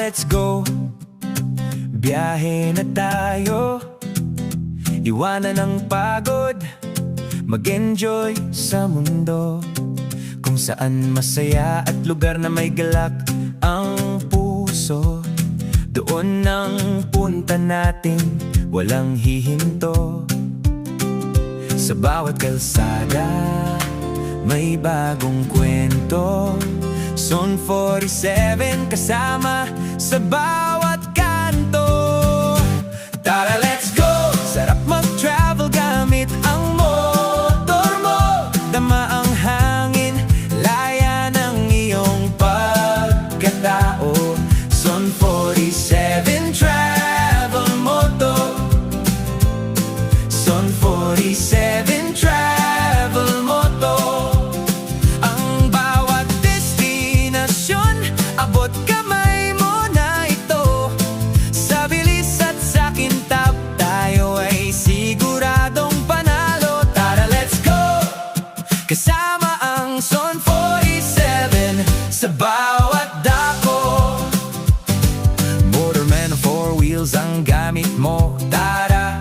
let's go. Biyahe na tayo, iwanan ang pagod, mag-enjoy sa mundo, kung saan masaya at lugar na may galak ang puso. Doon ang punta natin, walang hihinto. Sa bawat kalsada, may bagong kwento. Zone 47 kasama sa bawat kanto. Tara, let's go! Sarap mag-travel gamit ang motor mo. Dama ang hangin, laya ng iyong pagkatao. Zone 47 Travel Moto. Zone 47 Travel Moto. Ang bawat destinasyon, abot kamay mo na ito. Sa bilis at sa kintab, tayo ay siguradong panalo. Tara, let's go! Kasama ang Zone 47 sa bawat dako. Motorman o four wheels ang gamit mo. Tara,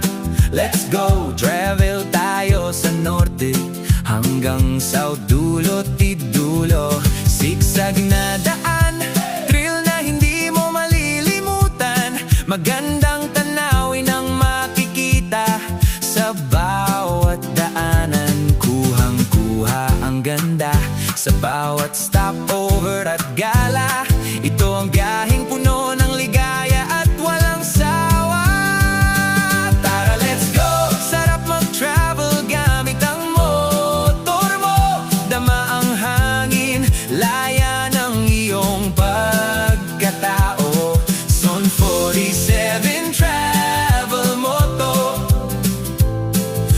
let's go! Travel tayo sa norte hanggang south, dulo tidulo. Sigsag na daan, thrill na hindi mo malilimutan. Magandang tanawin ang makikita sa bawat daanan. Kuhang-kuha ang ganda sa bawat stopover at gala. Ito ang biyaheng puno ng ligaya at walang sawa. Tara, let's go! Sarap mag-travel gamit ang motor mo. Dama ang hangin, laya ng iyong pagkatao. Zone 47 Travel Moto.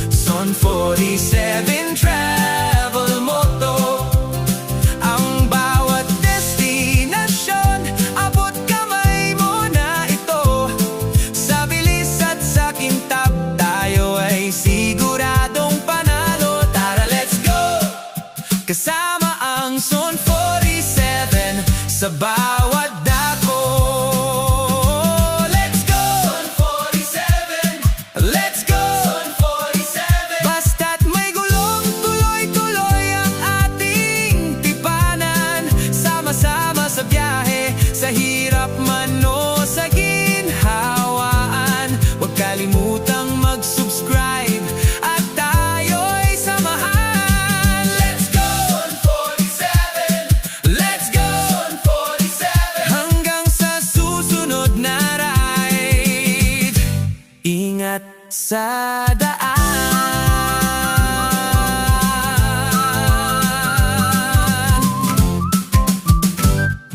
Zone 47 Travel Moto. Ang bawat destinasyon, abot kamay mo na ito. Sa bilis at sa kintab, tayo ay siguradong panalo. Tara, let's go! Kasama ang Zone 47 sa bawat dako. Let's go! Zone 47. Let's go! Zone 47. Basta't may gulong, tuloy-tuloy ang ating tipanan. Sama-sama sa biyahe, sa hirap man o sa ginhawaan. Huwag kalimutang mag-subscribe at tayo'y samahan. Let's go! Zone 47. Let's go! Zone 47. Hanggang sa susunod na ride, ingat sa daan.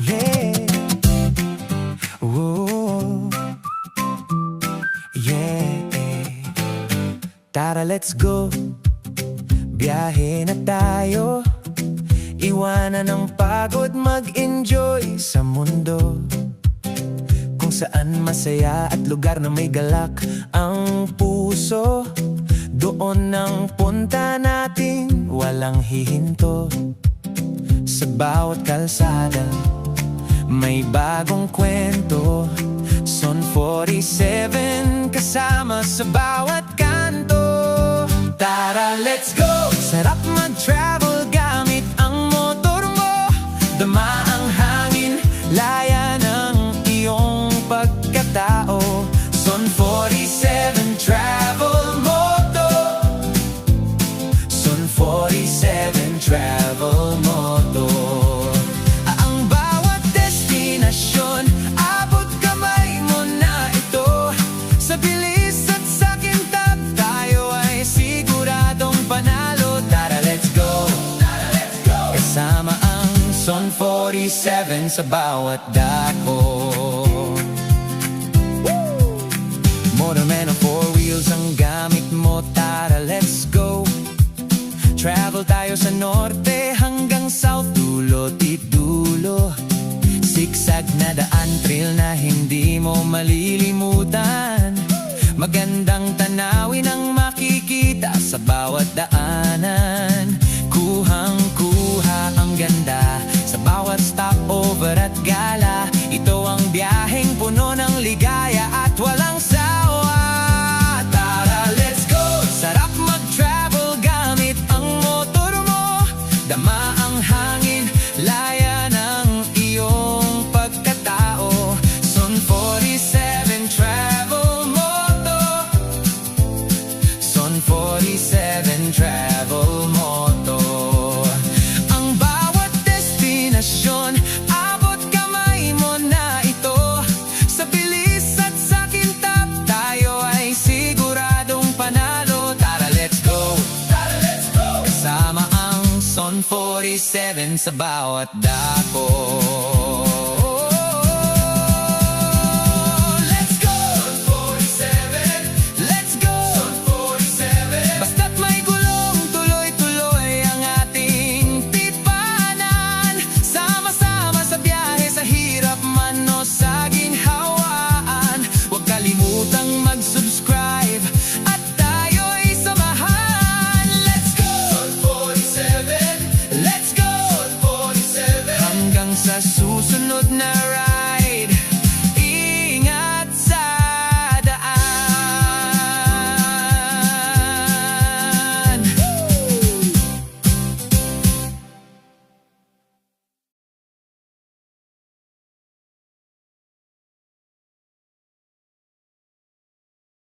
Yeah. Whoa. Yeah. Tara, let's go. Biyahe na tayo, iwanan ang pagod, mag-enjoy sa mundo, kung saan masaya at lugar na may galak ang puso. Doon ang punta natin, walang hihinto. Sa bawat kalsada, may bagong kwento. Zone 47 kasama sa bawat kanto. Tara, let's go! Sarap mag-travel gamit ang motor mo. Dama ang hangin, laya ng iyong pagkatao. Zone 47 Travel Moto. Zone 47 Travel Moto. Ang bawat destinasyon, abot kamay mo na ito. Sa bilis at sa kintab, tayo ay siguradong panalo. Tara, let's go! Tara, let's go! Kasama ang Zone 47 sa bawat dako. Motorman o four wheels ang gamit mo. Tara, let's go! Travel tayo sa norte hanggang south, dulo tidulo. Sigsag na daan, thrill na hindi mo malilimutan. Magandang tanawin ang makikita sa bawat daanan. Kuhang-kuha ang ganda sa bawat stopover at gala. Ito ang biyahe 47 Travel Motor. Ang bawat destinasyon, abot kamay mo na ito. Sa bilis at sa kintab, tayo ay siguradong panalo. Tara, let's go! Tara, let's go! Kasama ang Son 47 sa bawat dako. Let's go! Son 47, let's go! Son 47, basta't may gulong, tuloy-tuloy ang ating titbahanan. Sama-sama sa biyahe, sa hirap man o sa ginhawaan. Huwag kalimutang mag-subscribe at tayo'y samahan. Let's go! Son 47, let's go! Son 47, hanggang sa susunod na